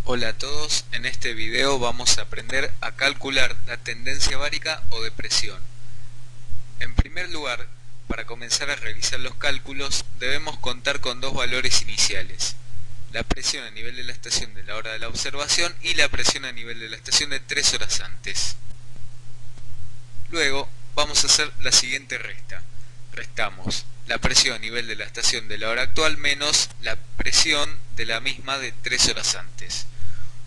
Hola a todos, en este video vamos a aprender a calcular la tendencia bárica o de presión. En primer lugar, para comenzar a realizar los cálculos debemos contar con dos valores iniciales: la presión a nivel de la estación de la hora de la observación y la presión a nivel de la estación de 3 horas antes. Luego vamos a hacer la siguiente resta. Restamos la presión a nivel de la estación de la hora actual menos la presión de la misma de 3 horas antes.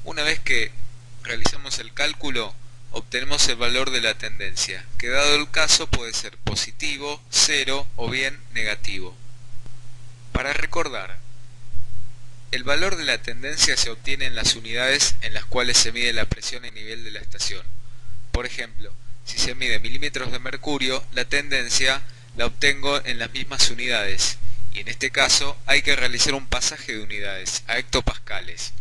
Una vez que realizamos el cálculo, obtenemos el valor de la tendencia, que dado el caso puede ser positivo, 0 o bien negativo. Para recordar, el valor de la tendencia se obtiene en las unidades en las cuales se mide la presión a nivel de la estación. Por ejemplo, si se mide milímetros de mercurio, la tendencia la obtengo en las mismas unidades, y en este caso hay que realizar un pasaje de unidades a hectopascales.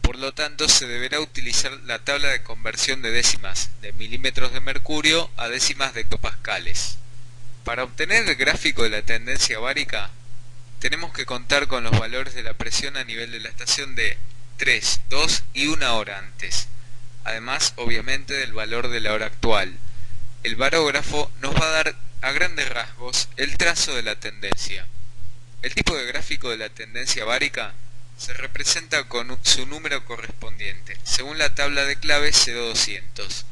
Por lo tanto, se deberá utilizar la tabla de conversión de décimas de milímetros de mercurio a décimas de hectopascales. Para obtener el gráfico de la tendencia bárica, tenemos que contar con los valores de la presión a nivel de la estación de 3, 2 y 1 hora antes. Además, obviamente, del valor de la hora actual. El barógrafo nos va a dar a grandes rasgos el trazo de la tendencia. El tipo de gráfico de la tendencia bárica se representa con su número correspondiente, según la tabla de claves 0200.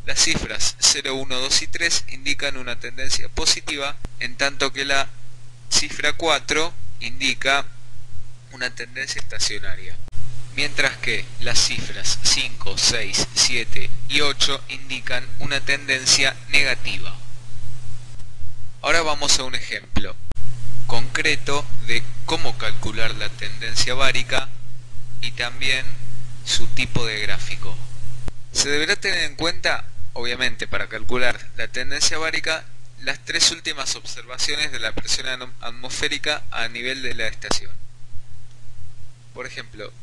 Las cifras 0, 1, 2 y 3 indican una tendencia positiva, en tanto que la cifra 4 indica una tendencia estacionaria, mientras que las cifras 5, 6, 7 y 8 indican una tendencia negativa. Ahora vamos a un ejemplo concreto de cómo calcular la tendencia bárica y también su tipo de gráfico. Se deberá tener en cuenta, obviamente, para calcular la tendencia bárica, las tres últimas observaciones de la presión atmosférica a nivel de la estación. Por ejemplo,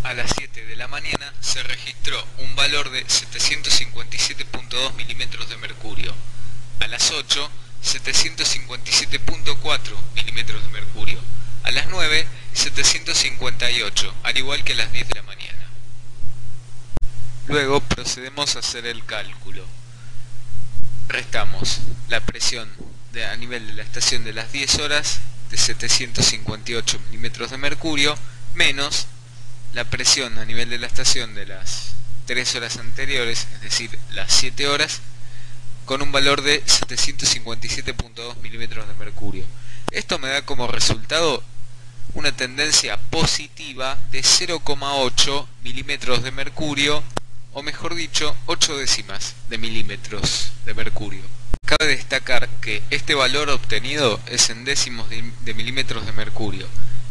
a las 7 de la mañana se registró un valor de 757.2 milímetros de mercurio. A las 8, 757.4 milímetros de mercurio. A las 9, 758, al igual que a las 10 de la mañana. Luego procedemos a hacer el cálculo. Restamos la presión a nivel de la estación de las 10 horas de 758 milímetros de mercurio menos la presión a nivel de la estación de las 3 horas anteriores, es decir, las 7 horas, con un valor de 757.2 milímetros de mercurio. Esto me da como resultado una tendencia positiva de 0,8 milímetros de mercurio, o mejor dicho, 8 décimas de milímetros de mercurio. Cabe destacar que este valor obtenido es en décimos de milímetros de mercurio,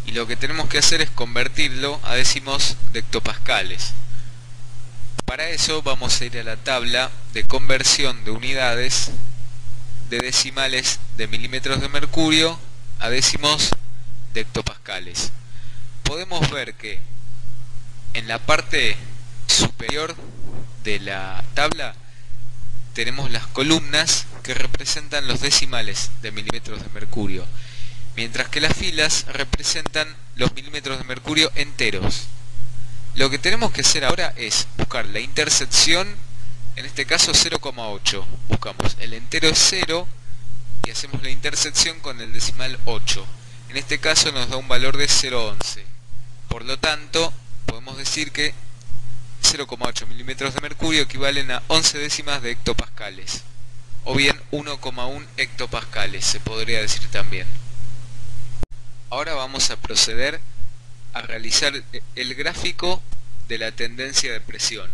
y lo que tenemos que hacer es convertirlo a décimos de hectopascales. Para eso vamos a ir a la tabla de conversión de unidades de decimales de milímetros de mercurio a décimos de hectopascales. Podemos ver que en la parte superior de la tabla tenemos las columnas que representan los decimales de milímetros de mercurio, mientras que las filas representan los milímetros de mercurio enteros. Lo que tenemos que hacer ahora es buscar la intersección, en este caso 0,8. Buscamos el entero es 0 y hacemos la intersección con el decimal 8. En este caso nos da un valor de 0,11. Por lo tanto, podemos decir que 0,8 milímetros de mercurio equivalen a 11 décimas de hectopascales, o bien 1,1 hectopascales se podría decir también. Ahora vamos a proceder a realizar el gráfico de la tendencia de presión.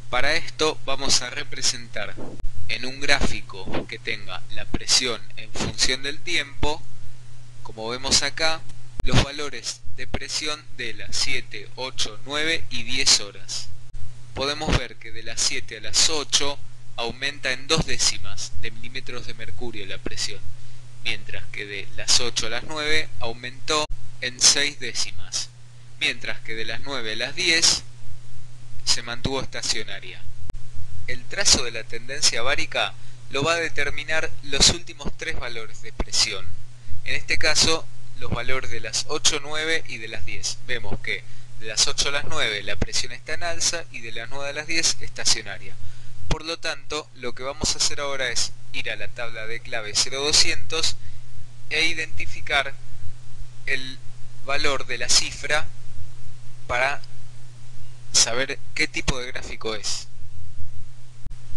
Para esto vamos a representar en un gráfico que tenga la presión en función del tiempo, como vemos acá, los valores de presión de las 7, 8, 9 y 10 horas. Podemos ver que de las 7 a las 8 aumenta en 2 décimas de milímetros de mercurio la presión, mientras que de las 8 a las 9 aumentó en 6 décimas, mientras que de las 9 a las 10 se mantuvo estacionaria. El trazo de la tendencia bárica lo va a determinar los últimos 3 valores de presión, en este caso los valores de las 8, 9 y de las 10. Vemos que de las 8 a las 9 la presión está en alza y de las 9 a las 10 estacionaria. Por lo tanto, lo que vamos a hacer ahora es ir a la tabla de clave 0200 e identificar el valor de la cifra para saber qué tipo de gráfico es.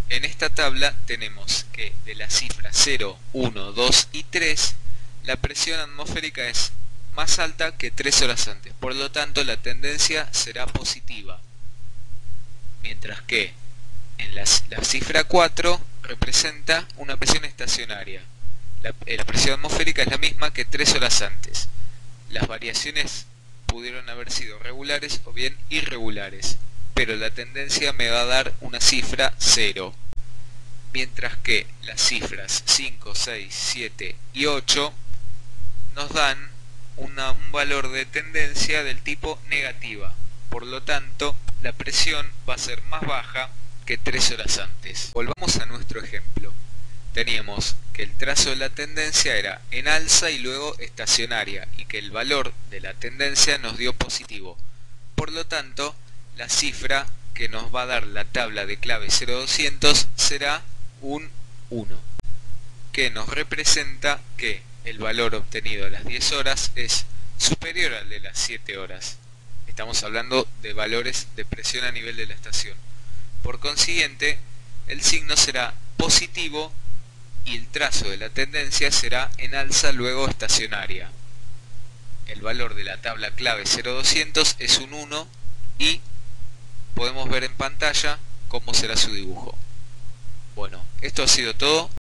En esta tabla tenemos que de la cifra 0, 1, 2 y 3, la presión atmosférica es más alta que 3 horas antes, por lo tanto la tendencia será positiva. Mientras que en la cifra 4 representa una presión estacionaria. La presión atmosférica es la misma que 3 horas antes. Las variaciones pudieron haber sido regulares o bien irregulares, pero la tendencia me va a dar una cifra 0. Mientras que las cifras 5, 6, 7 y 8 nos dan un valor de tendencia del tipo negativa. Por lo tanto, la presión va a ser más baja que 3 horas antes. Volvamos a nuestro ejemplo. Teníamos que el trazo de la tendencia era en alza y luego estacionaria y que el valor de la tendencia nos dio positivo. Por lo tanto, la cifra que nos va a dar la tabla de clave 0200 será un 1, que nos representa que el valor obtenido a las 10 horas es superior al de las 7 horas. Estamos hablando de valores de presión a nivel de la estación. Por consiguiente, el signo será positivo y el trazo de la tendencia será en alza luego estacionaria. El valor de la tabla clave 0200 es un 1 y podemos ver en pantalla cómo será su dibujo. Bueno, esto ha sido todo.